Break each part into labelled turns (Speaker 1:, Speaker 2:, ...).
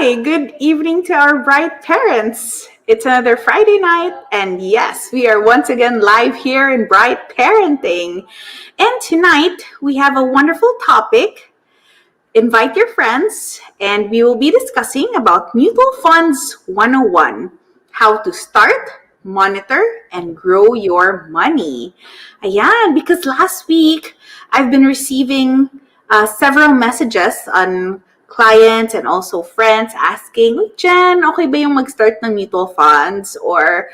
Speaker 1: Hi, good evening to our bright parents. It's another Friday night, and yes, we are once again live here in Bright Parenting. And tonight, we have a wonderful topic. Invite your friends, and we will be discussing about Mutual Funds 101, how to start, monitor, and grow your money. Ayan, because last week, I've been receiving several messages on clients and also friends asking, Jen, okay ba yung mag-start ng mutual funds? Or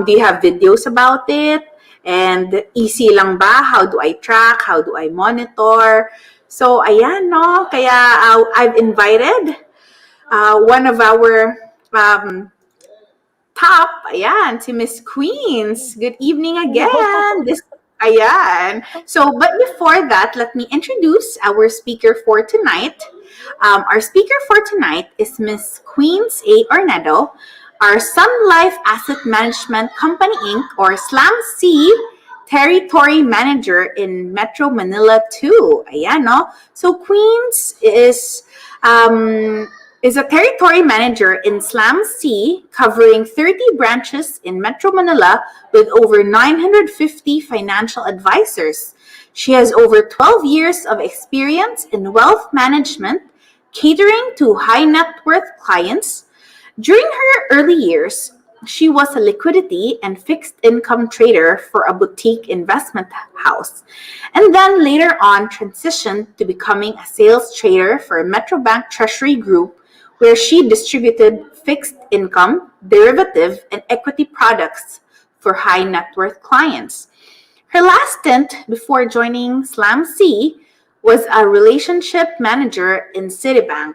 Speaker 1: do you have videos about it? And easy lang ba? How do I track? How do I monitor? So, ayan, no? Kaya I've invited one of our top, ayan, si Miss Queens. Good evening again. Ayan. So, but before that, let me introduce our speaker for tonight. Our speaker for tonight is Miss Queens Ornedo, our Sun Life Asset Management Company Inc. or SLAM-C Territory Manager in Metro Manila 2. Ayan, no? So, Queens is a territory manager in SLAM-C, covering 30 branches in Metro Manila with over 950 financial advisors. She has over 12 years of experience in wealth management, catering to high net worth clients. During her early years, she was a liquidity and fixed income trader for a boutique investment house, and then later on transitioned to becoming a sales trader for a Metrobank Treasury Group, where she distributed fixed income, derivative, and equity products for high net worth clients. Her last stint before joining SLAM-C was a relationship manager in Citibank.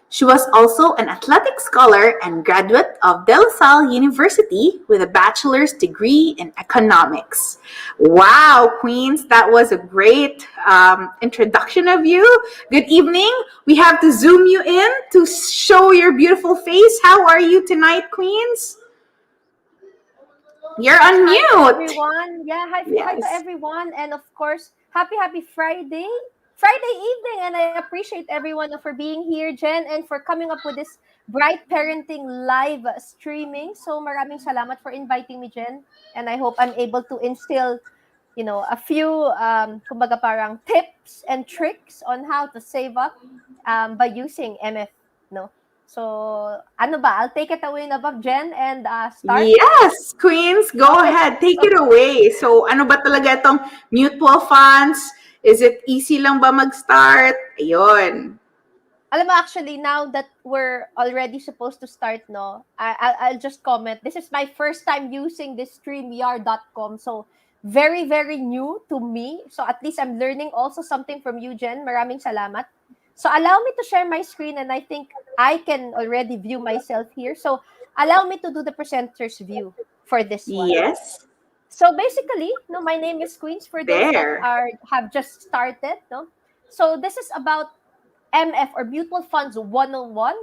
Speaker 1: She was also an athletic scholar and graduate of De La Salle University with a bachelor's degree in economics. Wow, Queens, that was a great introduction of you. Good evening. We have to zoom you in to show your beautiful face. How are you tonight, Queens? You're on
Speaker 2: Hi to
Speaker 1: mute.
Speaker 2: everyone. Yeah, hi to
Speaker 1: Yes.
Speaker 2: everyone. And of course, happy Friday evening. And I appreciate everyone for being here, Jen, and for coming up with this Bright Parenting live streaming. So maraming salamat for inviting me, Jen. And I hope I'm able to instill, a few, kumbaga parang tips and tricks on how to save up by using MF, no? So, ano ba? I'll take it away na ba, Jen, and start?
Speaker 1: Yes, Queens, go
Speaker 2: Okay.
Speaker 1: ahead. Take it away. So, ano ba talaga itong mutual funds? Is it easy lang ba mag-start? Ayun.
Speaker 2: Alam mo, actually, now that we're already supposed to start, no, I'll just comment. This is my first time using this StreamYard.com. So, very, very new to me. So, at least I'm learning also something from you, Jen. Maraming salamat. So, allow me to share my screen, and I think I can already view myself here. So, allow me to do the presenter's view for this one.
Speaker 1: Yes,
Speaker 2: So, basically, no, my name is Queens for those that
Speaker 1: there.
Speaker 2: have just started, no. So, this is about MF or Mutual Funds 101,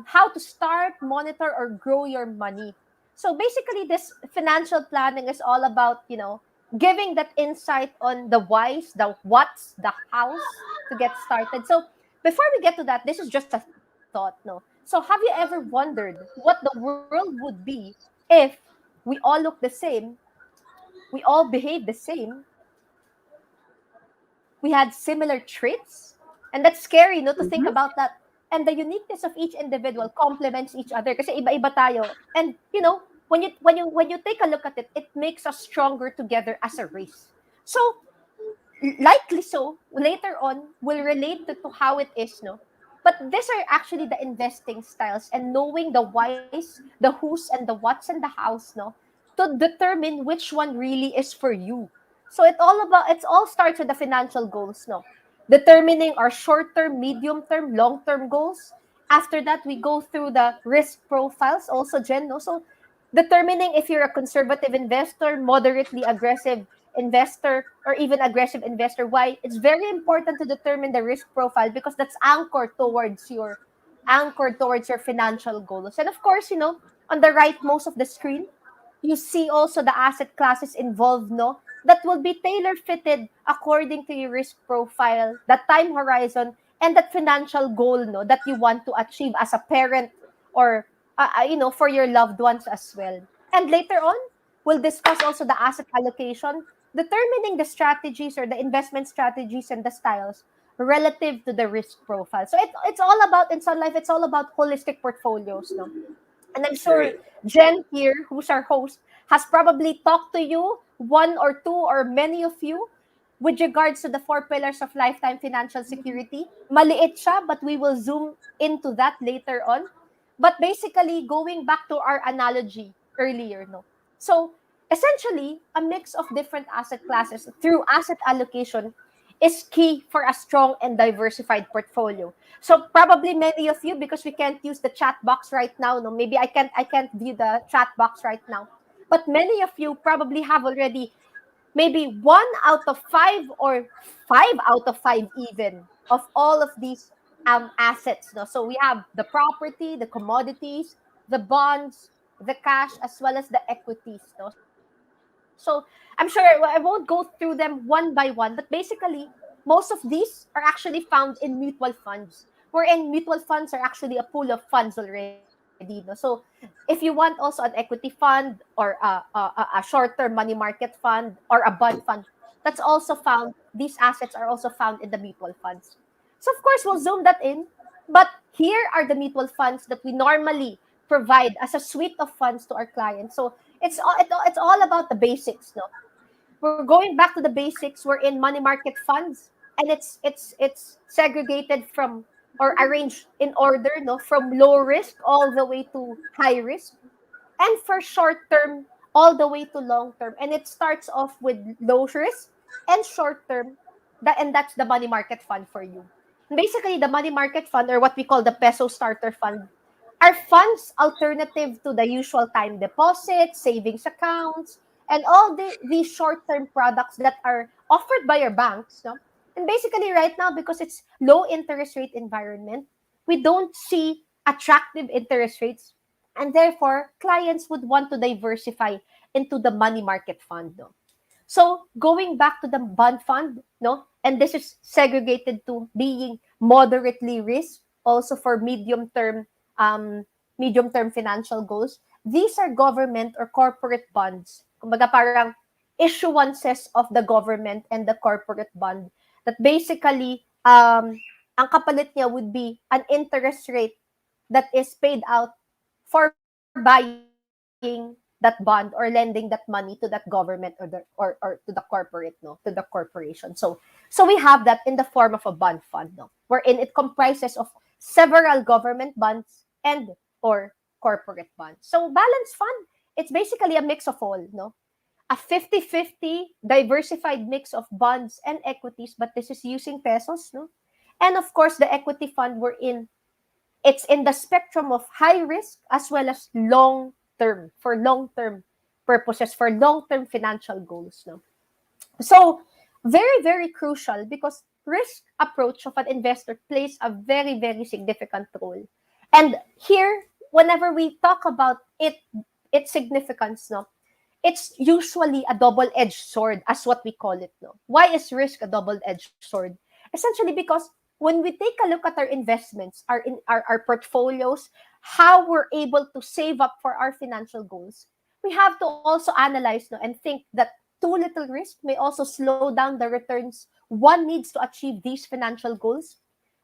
Speaker 2: how to start, monitor, or grow your money. So basically, this financial planning is all about, giving that insight on the whys, the whats, the hows to get started. So before we get to that, this is just a thought, no? So have you ever wondered what the world would be if we all look the same, we all behave the same, we had similar traits? And that's scary, no, to think
Speaker 1: Mhm.
Speaker 2: about that. And the uniqueness of each individual complements each other kasi iba-iba tayo. And when you take a look at it, it makes us stronger together as a race. So likely so later on we'll relate to how it is, no. But these are actually the investing styles, and knowing the whys, the who's, and the whats and the hows, no, to determine which one really is for you. So it all starts with the financial goals, no, determining our short term, medium term, long term goals. After that, we go through the risk profiles also, Jen, no. So determining if you're a conservative investor, moderately aggressive investor, or even aggressive investor. Why? It's very important to determine the risk profile because that's anchored towards your financial goals. And of course, on the right most of the screen, you see also the asset classes involved, no, that will be tailor fitted according to your risk profile, the time horizon, and that financial goal, no, that you want to achieve as a parent, or for your loved ones as well. And later on, we'll discuss also the asset allocation, determining the strategies or the investment strategies and the styles relative to the risk profile. So it's all about, in Sun Life, it's all about holistic portfolios, no? And I'm sure
Speaker 1: Right.
Speaker 2: Jen here, who's our host, has probably talked to you, one or two or many of you, with regards to the four pillars of lifetime financial security. Maliit siya, but we will zoom into that later on. But basically, going back to our analogy earlier, no? So essentially, a mix of different asset classes through asset allocation is key for a strong and diversified portfolio. So probably many of you, because we can't use the chat box right now, no, maybe I can't view the chat box right now, but many of you probably have already maybe 1 out of 5 or 5 out of 5 even of all of these assets. No? So we have the property, the commodities, the bonds, the cash, as well as the equities. No? So I'm sure I won't go through them one by one, but basically, most of these are actually found in mutual funds, wherein mutual funds are actually a pool of funds already. No? So if you want also an equity fund or a short-term money market fund or a bond fund, that's also found, these assets are also found in the mutual funds. So of course, we'll zoom that in. But here are the mutual funds that we normally provide as a suite of funds to our clients. So it's all about the basics, no? We're going back to the basics. We're in money market funds, and it's segregated from, or arranged in order, no, from low risk all the way to high risk, and for short term all the way to long term. And it starts off with low risk and short term, and that's the money market fund for you. And basically, the money market fund, or what we call the peso starter fund, are funds alternative to the usual time deposits, savings accounts, and all these short-term products that are offered by your banks. No? And basically, right now, because it's low interest rate environment, we don't see attractive interest rates, and therefore clients would want to diversify into the money market fund. No? So going back to the bond fund, no, and this is segregated to being moderately risk, also for um, medium term financial goals. These are government or corporate bonds. Kumbaga parang issuances of the government and the corporate bond that basically ang kapalit niya would be an interest rate that is paid out for buying that bond or lending that money to that government, or to the corporate, no, to the corporation. So we have that in the form of a bond fund, no, wherein it comprises of several government bonds and or corporate bonds. So balance fund, it's basically a mix of all, no, a 50-50 diversified mix of bonds and equities, but this is using pesos, no, and of course the equity fund we're in, it's in the spectrum of high risk as well as long term, for long term purposes, for long term financial goals. No? So, very, very crucial, because risk approach of an investor plays a very, very significant role. And here, whenever we talk about its significance, no, it's usually a double-edged sword, as what we call it. No? Why is risk a double-edged sword? Essentially because when we take a look at our investments, our portfolios, how we're able to save up for our financial goals, we have to also analyze, no, and think that too little risk may also slow down the returns one needs to achieve these financial goals.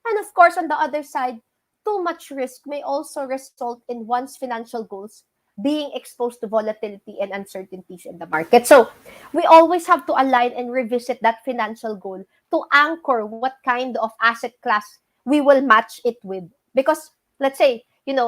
Speaker 2: And of course, on the other side, too much risk may also result in one's financial goals being exposed to volatility and uncertainties in the market. So we always have to align and revisit that financial goal to anchor what kind of asset class we will match it with. Because let's say,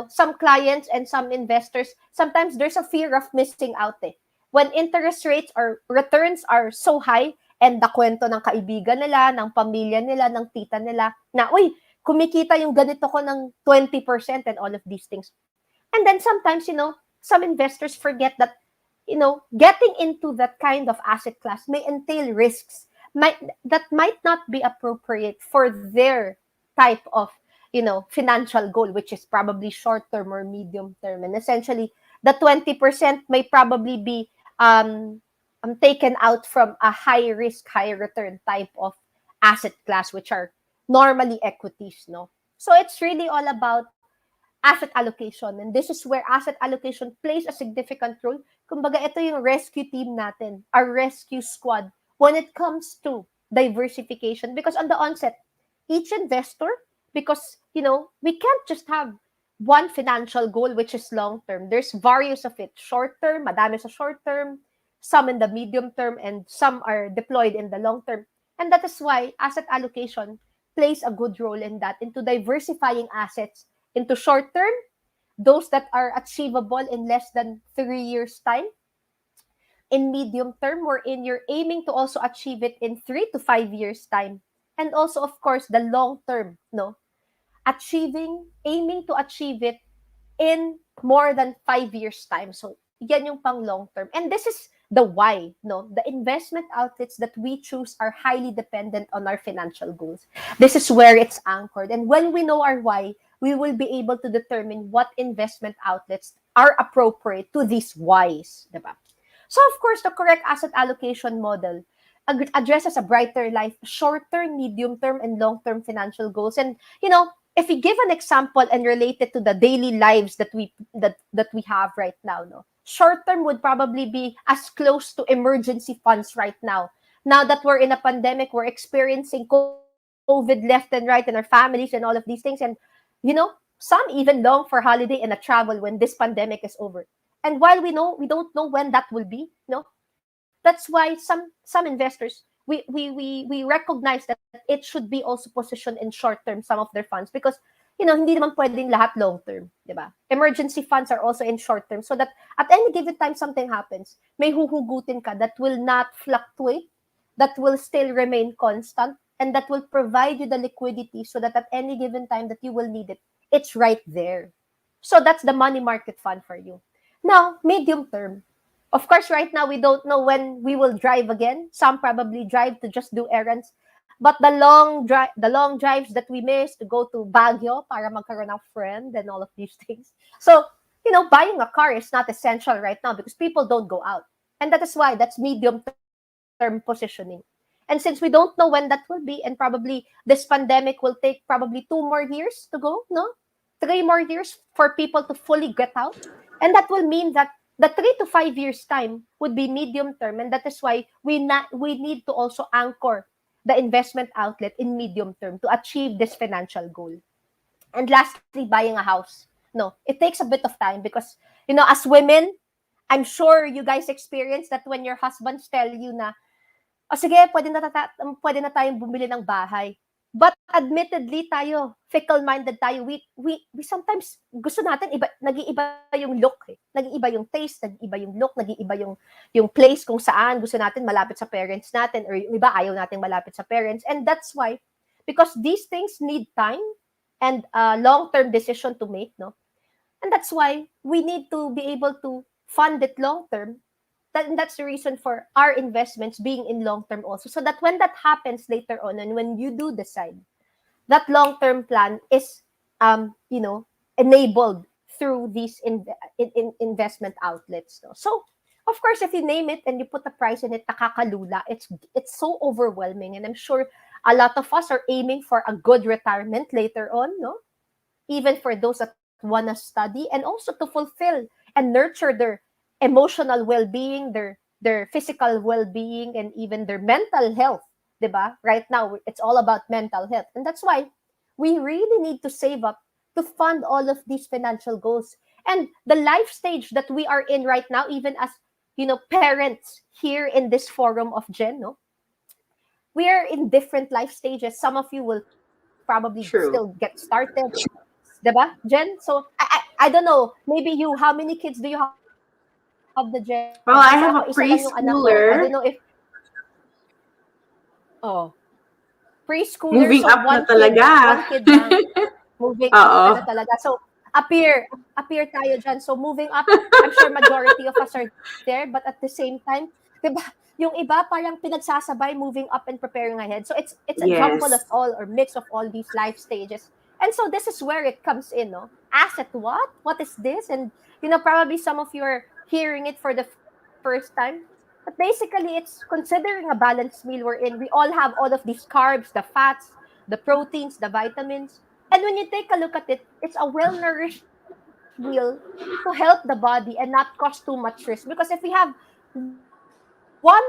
Speaker 2: some clients and some investors, sometimes there's a fear of missing out eh. When interest rates or returns are so high, and the kwento ng kaibigan nila, ng pamilya nila, ng tita nila, na, uy, kumikita yung ganito ko ng 20% and all of these things. And then sometimes, some investors forget that, getting into that kind of asset class may entail risks that might not be appropriate for their type of, financial goal, which is probably short term or medium term. And essentially, the 20% may probably be taken out from a high risk, high return type of asset class, which are normally equities, no? So it's really all about asset allocation. And this is where asset allocation plays a significant role. Kumbaga, ito yung rescue team natin, our rescue squad, when it comes to diversification. Because on the onset, each investor, because, we can't just have one financial goal, which is long term. There's various of it. Short term, madami sa short term, some in the medium term, and some are deployed in the long term. And that is why asset allocation plays a good role in that, into diversifying assets into short term, those that are achievable in less than 3 years' time. In medium term, wherein you're aiming to also achieve it in 3 to 5 years' time. And also, of course, the long term, no? Aiming to achieve it in more than 5 years' time. So, yan yung pang long term. And this is the why, no? The investment outlets that we choose are highly dependent on our financial goals. This is where it's anchored. And when we know our why, we will be able to determine what investment outlets are appropriate to these whys, diba? So, of course, the correct asset allocation model addresses a brighter life, short-term, medium-term, and long-term financial goals. And, if we give an example and relate it to the daily lives that we have right now, no, short term would probably be as close to emergency funds right now. Now that we're in a pandemic, we're experiencing COVID left and right in our families and all of these things, and some even long for holiday and a travel when this pandemic is over. And while we don't know when that will be, that's why some investors, we recognize that it should be also positioned in short term, some of their funds, because hindi naman pwedeng lahat long term, di ba? Emergency funds are also in short term, so that at any given time something happens, may huhugutin ka that will not fluctuate, that will still remain constant, and that will provide you the liquidity so that at any given time that you will need it, it's right there. So that's the money market fund for you. Now, medium term. Of course, right now, we don't know when we will drive again. Some probably drive to just do errands. But the long drives that we miss to go to Baguio para magkaroon ng friend and all of these things. So, buying a car is not essential right now because people don't go out. And that is why that's medium-term positioning. And since we don't know when that will be, and probably this pandemic will take probably 2 more years to go, no? 3 more years for people to fully get out. And that will mean that the 3 to 5 years time would be medium term, and that is why we need to also anchor the investment outlet in medium term to achieve this financial goal. And lastly, buying a house. No, it takes a bit of time because as women, I'm sure you guys experience that when your husbands tell you na, sige, pwede na tayong bumili ng bahay. But admittedly tayo, fickle-minded tayo, we sometimes gusto natin nag-iiba yung look, nag-iiba yung taste, nag-iiba yung look, nag-iiba yung place kung saan gusto natin malapit sa parents natin, or yung iba ayaw natin malapit sa parents. And that's why, because these things need time and long-term decision to make, no? And that's why we need to be able to fund it long-term. That's the reason for our investments being in long term also, so that when that happens later on and when you do decide, that long term plan is enabled through these investment outlets, no? So of course, if you name it and you put a price in it, nakakalula, it's so overwhelming. And I'm sure a lot of us are aiming for a good retirement later on, no? Even for those that want to study, and also to fulfill and nurture their emotional well-being, their physical well-being, and even their mental health, diba? Right now, it's all about mental health. And that's why we really need to save up to fund all of these financial goals. And the life stage that we are in right now, even as, parents here in this forum of Jen, no? We are in different life stages. Some of you will probably still get
Speaker 1: True.
Speaker 2: started, diba, Jen? So I don't know, maybe you, how many kids do you have the Jen? Kasi ako, isa lang yung anak ko. I don't
Speaker 1: Well,
Speaker 2: know
Speaker 1: I
Speaker 2: if,
Speaker 1: have a preschooler
Speaker 2: oh, preschooler,
Speaker 1: moving
Speaker 2: so
Speaker 1: up na
Speaker 2: one
Speaker 1: talaga.
Speaker 2: kid lang, moving up ka na
Speaker 1: Oo.
Speaker 2: talaga. So appear tayo dyan. So moving up, I'm sure majority of us are there, but at the same time, diba, yung iba parang pinagsasabay moving up and preparing ahead. So it's a jumble of
Speaker 1: Yes.
Speaker 2: all, or mix of all these life stages. And so this is where it comes in, no? Asset what? What is this? And probably some of you are hearing it for the first time. But basically, it's considering a balanced meal wherein we all have all of these carbs, the fats, the proteins, the vitamins. And when you take a look at it, it's a well-nourished meal to help the body and not cause too much risk. Because if we have one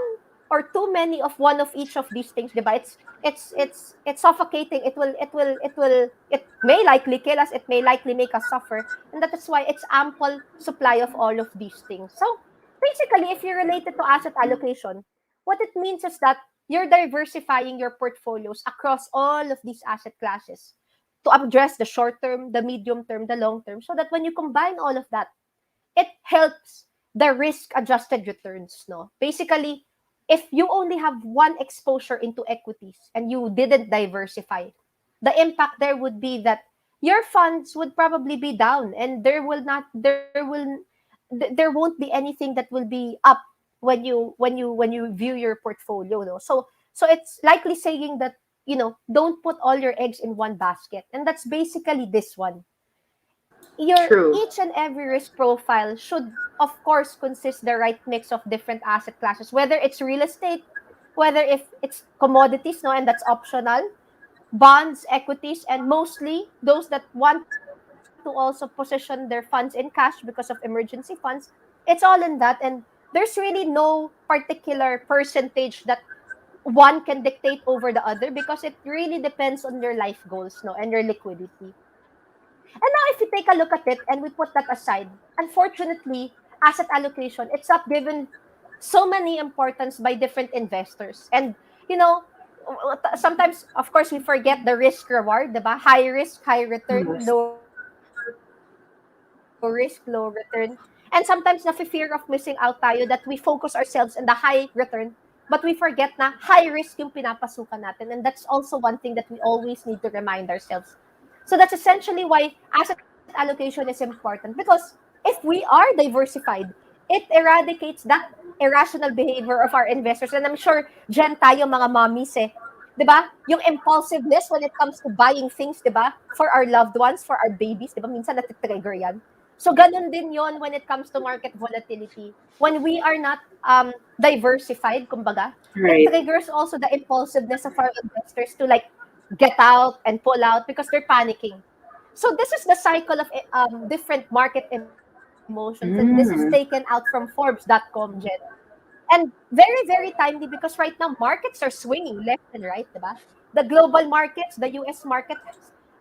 Speaker 2: or too many of one of each of these things, diba, it's suffocating. It may likely kill us, it may likely make us suffer. And that is why it's ample supply of all of these things. So basically, if you relate it to asset allocation, what it means is that you're diversifying your portfolios across all of these asset classes to address the short term, the medium term, the long term, so that when you combine all of that, it helps the risk adjusted returns. No, basically, if you only have one exposure into equities and you didn't diversify, the impact there would be that your funds would probably be down, and there won't be anything that will be up when you view your portfolio, no. So it's likely saying that, don't put all your eggs in one basket, and that's basically this one. Your
Speaker 1: True.
Speaker 2: each and every risk profile should of course consist the right mix of different asset classes, whether it's real estate, whether if it's commodities, no, and that's optional, bonds, equities, and mostly those that want to also position their funds in cash because of emergency funds. It's all in that, and there's really no particular percentage that one can dictate over the other, because it really depends on your life goals, no, and your liquidity. And now if you take a look at it and we put that aside, unfortunately, asset allocation, it's not given so many importance by different investors. And you know, sometimes of course we forget the risk reward, diba? High risk, high return,
Speaker 1: Yes.
Speaker 2: low risk, low return. And sometimes na fear of missing out tayo that we focus ourselves in the high return, but we forget na high risk yung pinapasukan natin. And that's also one thing that we always need to remind ourselves. So that's essentially why asset allocation is important, because if we are diversified, it eradicates that irrational behavior of our investors. And I'm sure dyan tayo mga mommies, 'di ba? Yung impulsiveness when it comes to buying things, 'di ba? For our loved ones, for our babies, 'di ba? Minsan natitrigger 'yan. So ganun din 'yon when it comes to market volatility. When we are not diversified, kumbaga, it
Speaker 1: Right.
Speaker 2: triggers also the impulsiveness of our investors to like get out and pull out because they're panicking. So this is the cycle of different market emotions, and this is taken out from
Speaker 1: Mm.
Speaker 2: Forbes.com, Jen. And very timely, because right now markets are swinging left and right, diba? The global markets, the US market,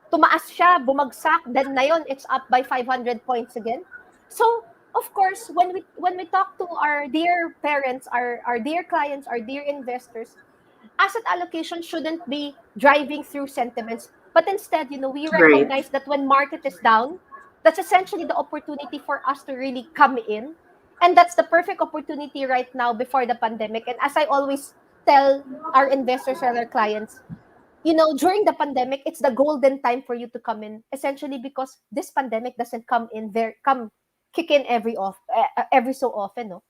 Speaker 2: tumaas siya, bumagsak, then ngayon it's up by 500 points again. So, of course, when we talk to our dear parents, our dear clients, our dear investors, asset allocation shouldn't be driving through sentiments, but instead, we
Speaker 1: Right.
Speaker 2: recognize that when market is down, that's essentially the opportunity for us to really come in. And that's the perfect opportunity right now before the pandemic. And as I always tell our investors and our clients, during the pandemic, it's the golden time for you to come in, essentially because this pandemic doesn't come kick in every so often, no?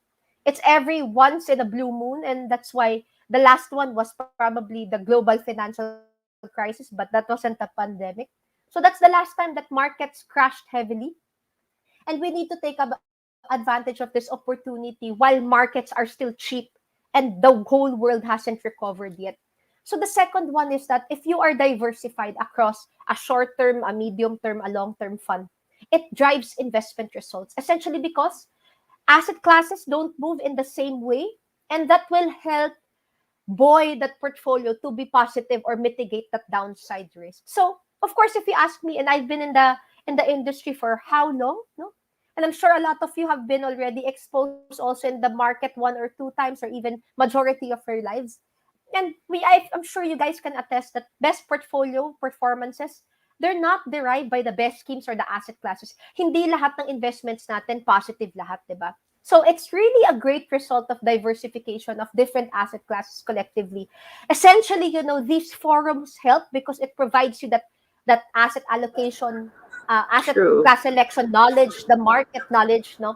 Speaker 2: It's every once in a blue moon, and that's why the last one was probably the global financial crisis, but that wasn't a pandemic. So that's the last time that markets crashed heavily, and we need to take advantage of this opportunity while markets are still cheap and the whole world hasn't recovered yet. So the second one is that if you are diversified across a short term, a medium term, a long term fund, it drives investment results, essentially because asset classes don't move in the same way, and that will help buoy that portfolio to be positive or mitigate that downside risk. So, of course, if you ask me, and I've been in the industry for how long, no? And I'm sure a lot of you have been already exposed also in the market one or two times, or even majority of your lives. And I'm sure you guys can attest that best portfolio performances, they're not derived by the best schemes or the asset classes. Hindi lahat ng investments natin positive lahat, 'di ba? So it's really a great result of diversification of different asset classes collectively. Essentially, these forums help because it provides you that asset allocation, asset
Speaker 1: True.
Speaker 2: class selection knowledge, the market knowledge, no,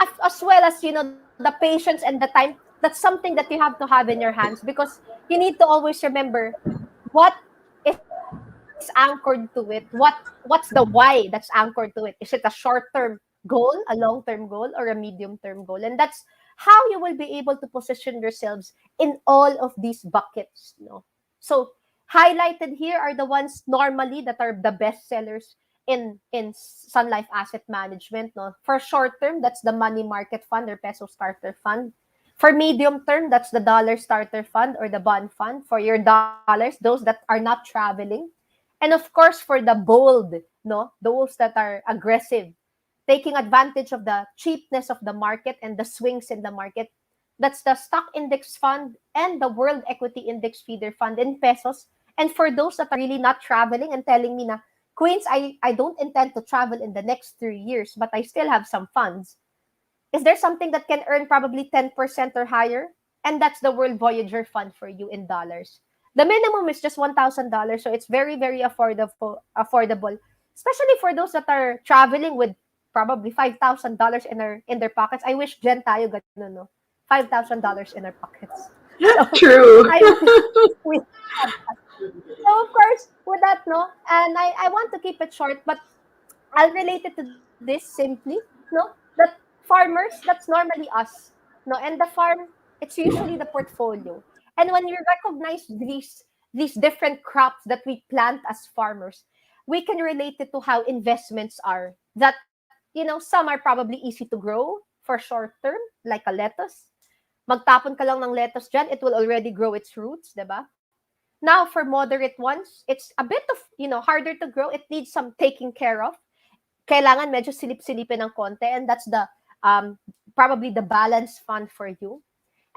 Speaker 2: as well as the patience and the time. That's something that you have to have in your hands, because you need to always remember what is anchored to it. What's the why that's anchored to it? Is it a short-term goal, a long-term goal, or a medium-term goal? And that's how you will be able to position yourselves in all of these buckets. No? So Highlighted here are the ones normally that are the best sellers in Sun Life Asset Management. No, for short term, that's the money market fund or peso starter fund. For medium term, that's the dollar starter fund or the bond fund. For your dollars, those that are not traveling, and of course for the bold, no, those that are aggressive, taking advantage of the cheapness of the market and the swings in the market. That's the stock index fund and the world equity index feeder fund in pesos. And for those that are really not traveling and telling me na, Queens, I don't intend to travel in the next 3 years, but I still have some funds. Is there something that can earn probably 10% or higher? And that's the World Voyager Fund for you in dollars. The minimum is just $1,000, so it's very, very affordable, especially for those that are traveling with probably $5,000 in their pockets. I wish Jen tayo ganun, no? $5,000 in our pockets. So
Speaker 1: True.
Speaker 2: I wish we had that. So of course, with that, no, and I want to keep it short, but I'll relate it to this simply, no, that farmers, that's normally us, no, and the farm, it's usually the portfolio. And when you recognize these different crops that we plant as farmers, we can relate it to how investments are. That, some are probably easy to grow for short term, like a lettuce. Magtapon ka lang ng lettuce dyan, it will already grow its roots, diba? Now, for moderate ones, it's a bit of, harder to grow. It needs some taking care of. Kailangan medyo silip-silipin ng konti, and that's the probably the balance fund for you.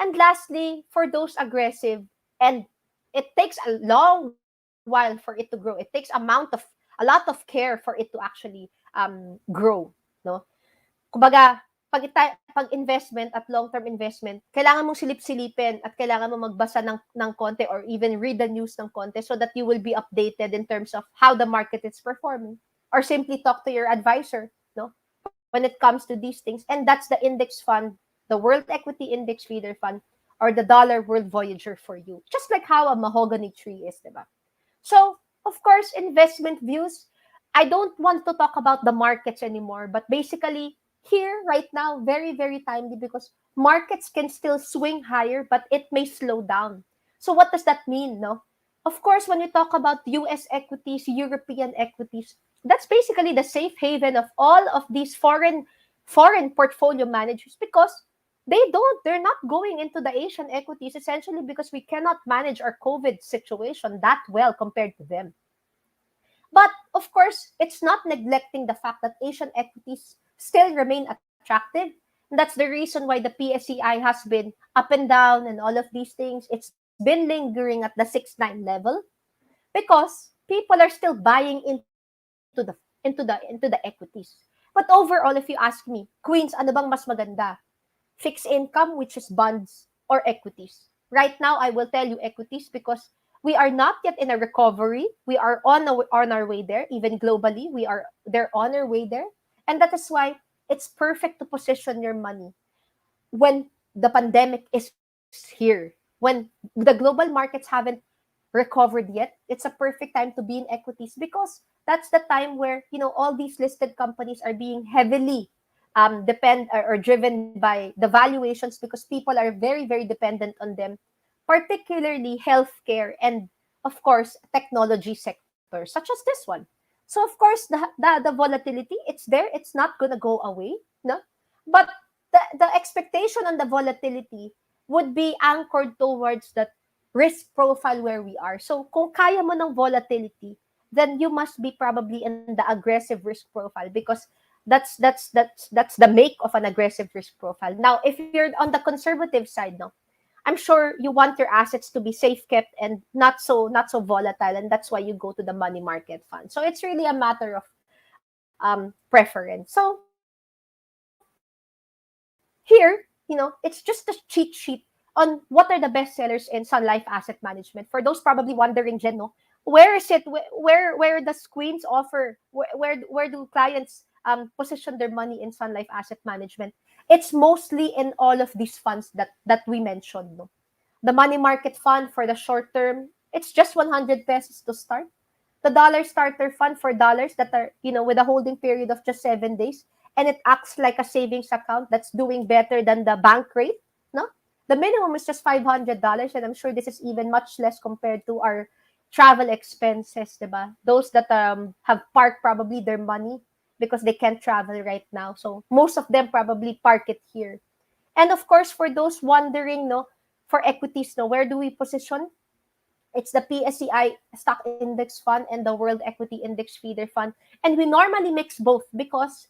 Speaker 2: And lastly, for those aggressive, and it takes a long while for it to grow. It takes a lot of care for it to actually grow, no? Kumbaga, pag investment at long-term investment, kailangan mong silip-silipin at kailangan mo magbasa ng konti or even read the news ng konti so that you will be updated in terms of how the market is performing. Or simply talk to your advisor, no, when it comes to these things. And that's the index fund, the World Equity Index Feeder Fund, or the Dollar World Voyager for you. Just like how a mahogany tree is, diba? So, of course, investment views. I don't want to talk about the markets anymore, but basically, here, right now, very, very timely because markets can still swing higher, but it may slow down. So, what does that mean, no? Of course, when you talk about US equities, European equities, that's basically the safe haven of all of these foreign portfolio managers because they're not going into the Asian equities essentially because we cannot manage our COVID situation that well compared to them. But of course, it's not neglecting the fact that Asian equities still remain attractive. And that's the reason why the PSEI has been up and down and all of these things. It's been lingering at the 6-9 level because people are still buying into the equities. But overall, if you ask me, Queens, ano bang mas maganda? Fixed income, which is bonds, or equities? Right now, I will tell you equities because we are not yet in a recovery. We are on our way there. Even globally, they're on our way there. And that is why it's perfect to position your money when the pandemic is here. When the global markets haven't recovered yet, it's a perfect time to be in equities because that's the time where all these listed companies are being heavily depend or driven by the valuations because people are very, very dependent on them, particularly healthcare and of course technology sectors such as this one. So of course the volatility, it's there, it's not gonna go away, no, but the expectation on the volatility would be anchored towards that risk profile where we are. So kung kaya mo ng volatility, then you must be probably in the aggressive risk profile because that's the make of an aggressive risk profile. Now, if you're on the conservative side, no, I'm sure you want your assets to be safe kept and not so volatile, and that's why you go to the money market fund. So it's really a matter of preference. So here, it's just a cheat sheet on what are the best sellers in Sun Life Asset Management. For those probably wondering, Jen, no, where is it? Where does Queens offer? Where do clients position their money in Sun Life Asset Management? It's mostly in all of these funds that we mentioned. No? The money market fund for the short term, it's just 100 pesos to start. The dollar starter fund for dollars that are, with a holding period of just 7 days, and it acts like a savings account that's doing better than the bank rate. No, the minimum is just $500, and I'm sure this is even much less compared to our travel expenses, diba? Those that have parked probably their money because they can't travel right now. So most of them probably park it here. And of course, for those wondering, no, for equities, no, where do we position? It's the PSCI Stock Index Fund and the World Equity Index Feeder Fund. And we normally mix both because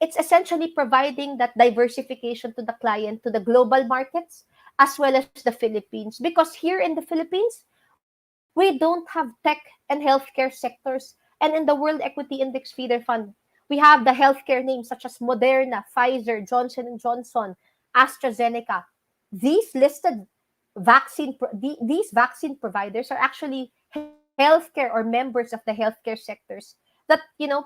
Speaker 2: it's essentially providing that diversification to the client, to the global markets, as well as the Philippines. Because here in the Philippines, we don't have tech and healthcare sectors. And in the World Equity Index Feeder Fund, we have the healthcare names such as Moderna, Pfizer, Johnson and Johnson, AstraZeneca. These listed these vaccine providers are actually healthcare or members of the healthcare sectors that,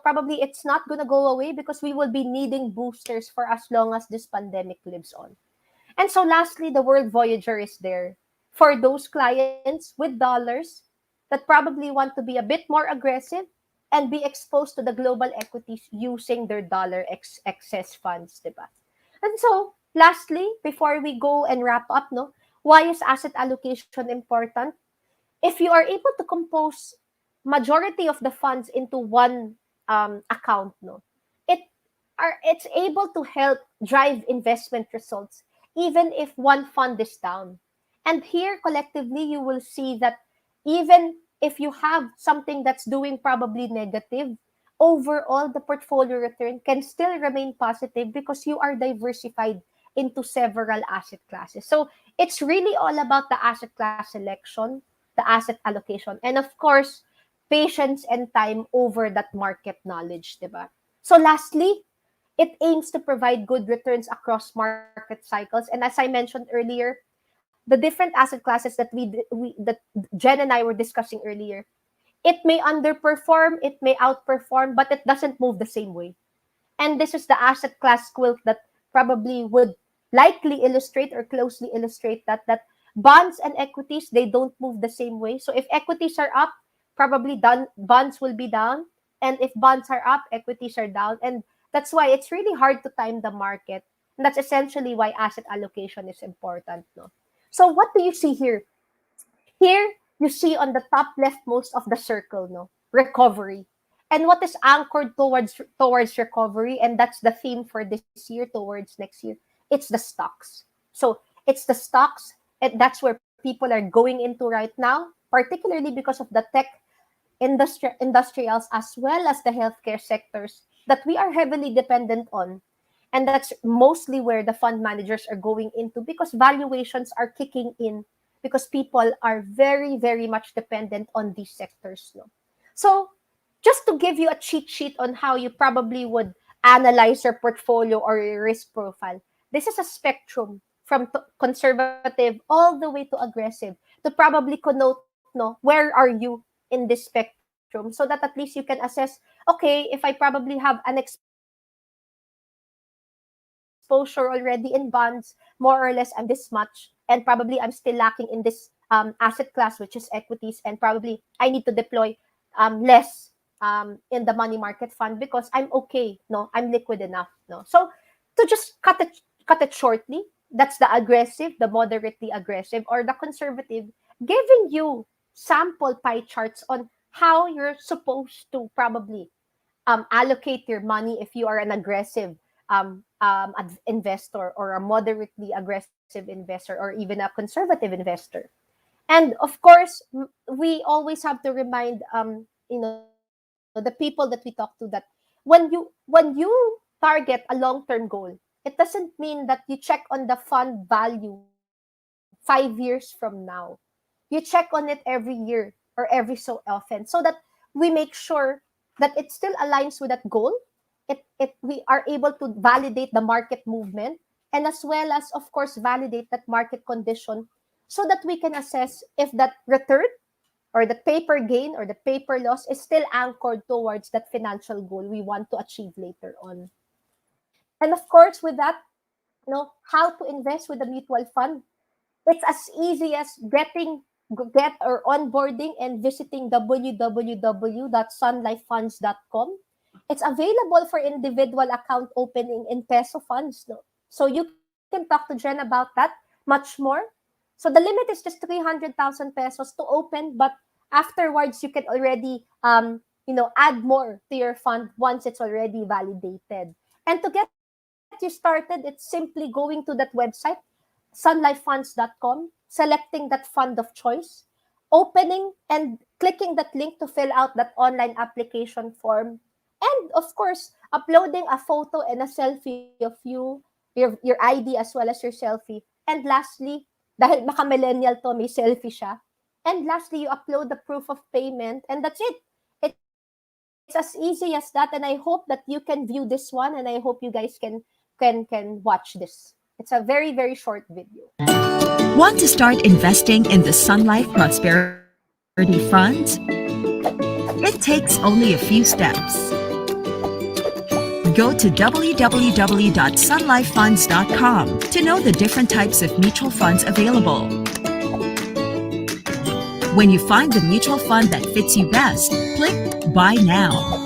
Speaker 2: probably it's not going to go away because we will be needing boosters for as long as this pandemic lives on. And so lastly, the World Voyager is there for those clients with dollars that probably want to be a bit more aggressive and be exposed to the global equities using their dollar excess funds, diba? And so lastly, before we go and wrap up, no, why is asset allocation important? If you are able to compose majority of the funds into one account, no, it it's able to help drive investment results even if one fund is down. And here collectively you will see that even if you have something that's doing probably negative, overall the portfolio return can still remain positive because you are diversified into several asset classes. So it's really all about the asset class selection, the asset allocation, and of course, patience and time over that market knowledge, diba? So lastly, it aims to provide good returns across market cycles. And as I mentioned earlier, the different asset classes that that Jen and I were discussing earlier, it may underperform, it may outperform, but it doesn't move the same way. And this is the asset class quilt that probably would likely illustrate or closely illustrate that bonds and equities, they don't move the same way. So if equities are up, probably bonds will be down. And if bonds are up, equities are down. And that's why it's really hard to time the market. And that's essentially why asset allocation is important. No? So what do you see here? Here, you see on the top leftmost of the circle, no, recovery. And what is anchored towards recovery, and that's the theme for this year, towards next year, it's the stocks. So it's the stocks, and that's where people are going into right now, particularly because of the tech industrials as well as the healthcare sectors that we are heavily dependent on. And that's mostly where the fund managers are going into because valuations are kicking in because people are very, very much dependent on these sectors. No? So just to give you a cheat sheet on how you probably would analyze your portfolio or your risk profile, this is a spectrum from conservative all the way to aggressive to probably connote, no, where are you in this spectrum so that at least you can assess, okay, if I probably have an exposure already in bonds, more or less I'm this much, and probably I'm still lacking in this asset class, which is equities, and probably I need to deploy less in the money market fund because I'm okay. No, I'm liquid enough. No, so to just cut it shortly, that's the aggressive, the moderately aggressive, or the conservative, giving you sample pie charts on how you're supposed to probably allocate your money if you are an aggressive investor or a moderately aggressive investor or even a conservative investor. And of course, we always have to remind the people that we talk to that when you target a long-term goal, it doesn't mean that you check on the fund value 5 years from now. You check on it every year or every so often so that we make sure that it still aligns with that goal. We are able to validate the market movement and as well as of course validate that market condition so that we can assess if that return or the paper gain or the paper loss is still anchored towards that financial goal we want to achieve later on. And of course, with that, how to invest with a mutual fund. It's as easy as get or onboarding and visiting www.sunlifefunds.com. It's available for individual account opening in peso funds. No? So you can talk to Jen about that much more. So the limit is just 300,000 pesos to open, but afterwards, you can already, add more to your fund once it's already validated. And to get you started, it's simply going to that website, sunlifefunds.com, selecting that fund of choice, opening and clicking that link to fill out that online application form, and of course, uploading a photo and a selfie of you, your ID as well as your selfie. And lastly, dahil maka-millennial to, may selfie siya. And lastly, you upload the proof of payment, and that's it. It's as easy as that, and I hope that you can view this one, and I hope you guys can watch this. It's a very, very short video.
Speaker 3: Want to start investing in the Sun Life Prosperity Funds? It takes only a few steps. Go to www.sunlifefunds.com to know the different types of mutual funds available. When you find the mutual fund that fits you best, click Buy Now.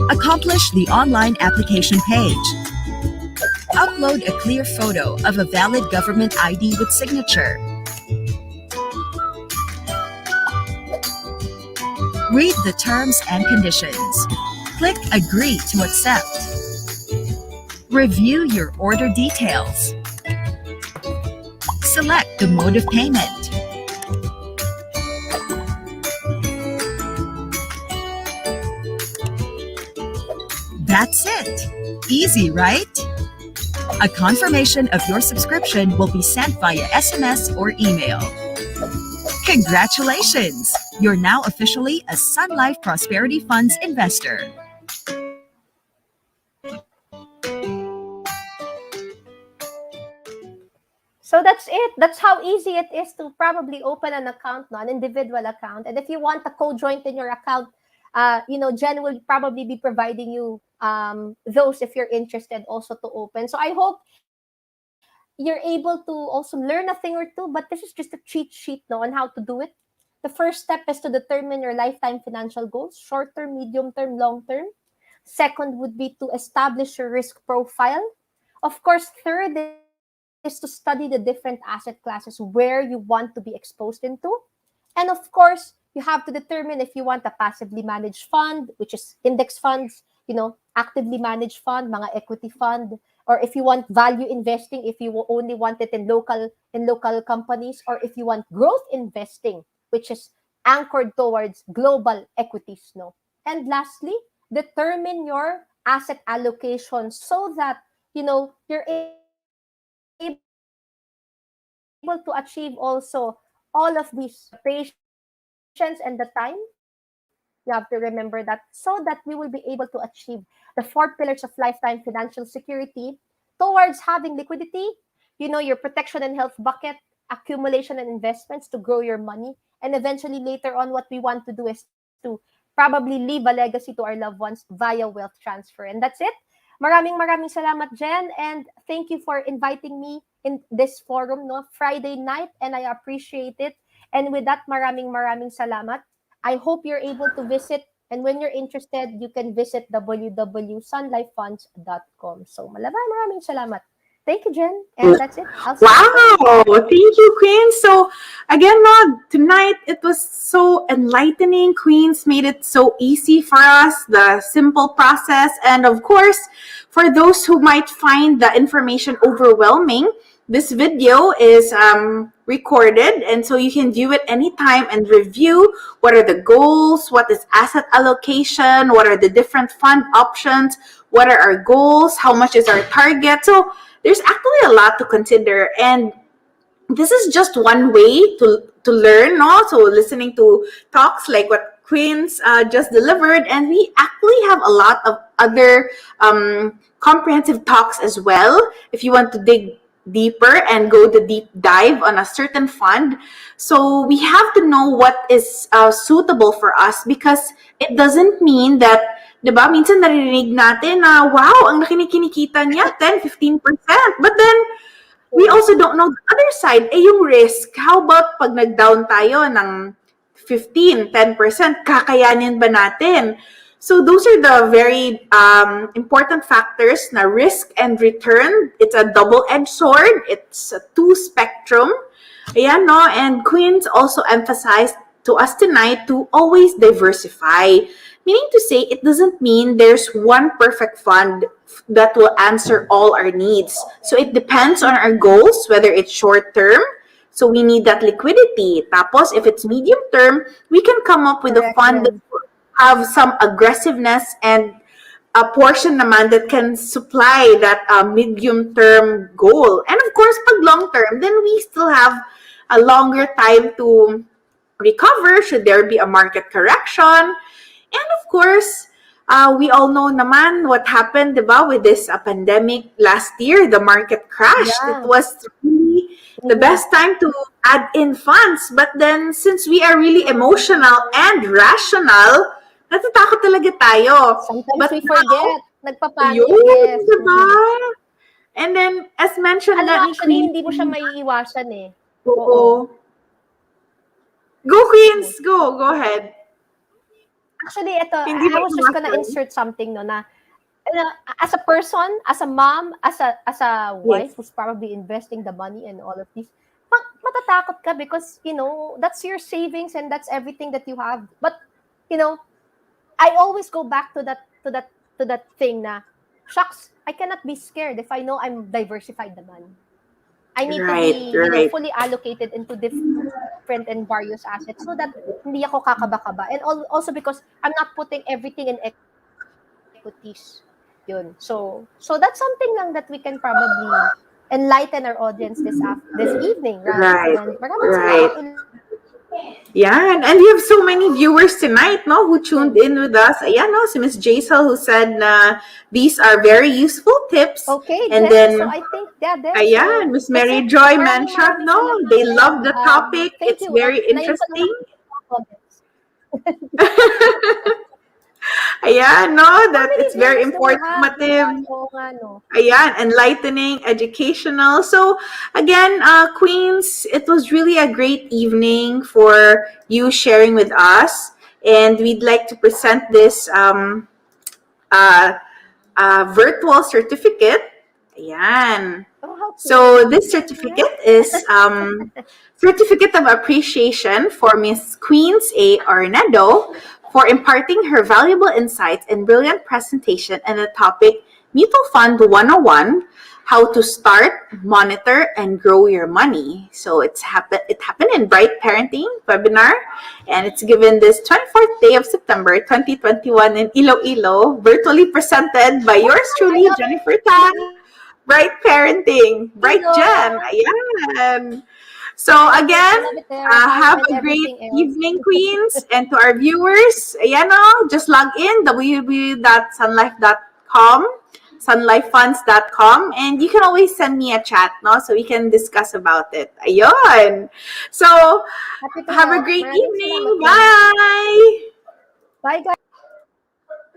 Speaker 3: Accomplish the online application page. Upload a clear photo of a valid government ID with signature. Read the terms and conditions. Click Agree to accept. Review your order details. Select the mode of payment. That's it. Easy, right? A confirmation of your subscription will be sent via SMS or email. Congratulations! You're now officially a Sun Life Prosperity Funds investor.
Speaker 2: So that's it. That's how easy it is to probably open an account, no, an individual account. And if you want a co-joint in your account, Jen will probably be providing you those if you're interested also to open. So I hope you're able to also learn a thing or two, but this is just a cheat sheet, no, on how to do it. The first step is to determine your lifetime financial goals, short term, medium term, long term. Second would be to establish your risk profile. Of course, third is to study the different asset classes where you want to be exposed into. And of course, you have to determine if you want a passively managed fund, which is index funds, actively managed fund, mga equity fund, or if you want value investing, if you only want it in local companies, or if you want growth investing, which is anchored towards global equities, no. And lastly, determine your asset allocation so that you're able to achieve also all of these. The patience and the time, you have to remember that, so that we will be able to achieve the 4 pillars of lifetime financial security towards having liquidity, your protection and health bucket, accumulation and investments to grow your money, and eventually later on, what we want to do is to probably leave a legacy to our loved ones via wealth transfer. And that's it. Maraming salamat, Jen, and thank you for inviting me in this forum, no, Friday night, and I appreciate it. And with that, maraming salamat. I hope you're able to visit, and when you're interested, you can visit www.sunlifefunds.com. So maraming salamat. Thank you, Jen, and that's it.
Speaker 1: Wow, thank you, Queen. So again, no, tonight it was so enlightening. Queens made it so easy for us, the simple process. And of course, for those who might find the information overwhelming, this video is recorded, and so you can view it anytime and review what are the goals, what is asset allocation, what are the different fund options, what are our goals, how much is our target. So there's actually a lot to consider, and this is just one way to learn, no? So listening to talks like what Queens just delivered, and we actually have a lot of other comprehensive talks as well. If you want to dig deeper and go the deep dive on a certain fund, so we have to know what is suitable for us, because it doesn't mean that, diba, minsan narinig natin na, wow, ang laki ni kinikita niya, 10-15%. But then, we also don't know the other side, yung risk. How about pag nag-down tayo ng 15-10%, kakayanin ba natin? So those are the very important factors na risk and return. It's a double-edged sword. It's a two-spectrum. Ayan, no? And Queens also emphasized to us tonight to always diversify. Meaning to say, it doesn't mean there's one perfect fund that will answer all our needs. So it depends on our goals, whether it's short-term, so we need that liquidity. Tapos, if it's medium-term, we can come up with a fund that will have some aggressiveness and a portion naman that can supply that medium-term goal. And of course, pag long-term, then we still have a longer time to recover should there be a market correction. And of course, we all know naman what happened, diba, with this pandemic last year. The market crashed.
Speaker 2: Yeah.
Speaker 1: It was really the best time to add in funds. But then, since we are really emotional and rational, natatakot talaga tayo.
Speaker 2: Sometimes
Speaker 1: But
Speaker 2: we forget. Nagpapanik.
Speaker 1: yun,
Speaker 2: Yes.
Speaker 1: diba? And then, as mentioned
Speaker 2: Alam
Speaker 1: nga
Speaker 2: mo,
Speaker 1: ni
Speaker 2: actually,
Speaker 1: Queen,
Speaker 2: hindi mo siya maiiwasan eh.
Speaker 1: oo. Go, Queens! Go ahead.
Speaker 2: Actually, ito,
Speaker 1: Hindi
Speaker 2: I
Speaker 1: mo
Speaker 2: was just gonna
Speaker 1: iwasan.
Speaker 2: insert something, no, na as a person, as a mom, as a wife who's probably investing the money and all of this, matatakot ka because, that's your savings and that's everything that you have. But, I always go back to that thing na, shucks, I cannot be scared if I know I'm diversified naman. I need to be,
Speaker 1: Right.
Speaker 2: fully allocated into different and various assets so that hindi ako kakaba-kaba. And also because I'm not putting everything in equities. Yun. So that's something lang that we can probably enlighten our audience this evening, right? And maraming salamat ulit.
Speaker 1: Yeah, and we have so many viewers tonight, no, who tuned in with us. Ayan, no, si Miss Jaisal who said na these are very useful tips.
Speaker 2: Okay,
Speaker 1: and
Speaker 2: Jen,
Speaker 1: then,
Speaker 2: so I think, there.
Speaker 1: ayan, Miss Mary Joy mentioned, no, they love the topic.
Speaker 2: Thank
Speaker 1: It's
Speaker 2: you.
Speaker 1: very
Speaker 2: Ngayon ko lang
Speaker 1: interesting.
Speaker 2: comments.
Speaker 1: Ayan, no, that
Speaker 2: How many
Speaker 1: it's very
Speaker 2: viewers do we have?
Speaker 1: informative.
Speaker 2: Oo nga, no.
Speaker 1: Ayan, enlightening, educational. So, again, Queens, it was really a great evening for you sharing with us. And we'd like to present this virtual certificate. Ayan.
Speaker 2: Oh, how
Speaker 1: So this certificate is Certificate of Appreciation for Miss Queens A. Ornedo for imparting her valuable insights and brilliant presentation on the topic Mutual Fund 101, How to Start, Monitor, and Grow Your Money. So it happened in Bright Parenting webinar, and it's given this 24th day of September 2021 in Iloilo, virtually presented by yours truly, Jennifer Tan. Bright Parenting. Bright Jen. Ayan. So again, have a great evening, Queens. And to our viewers, ayan o, just log in, www.sunlife.com, sunlifefunds.com, and you can always send me a chat, no, so we can discuss about it. Ayun. So, have a great evening. Bye!
Speaker 2: Bye, guys.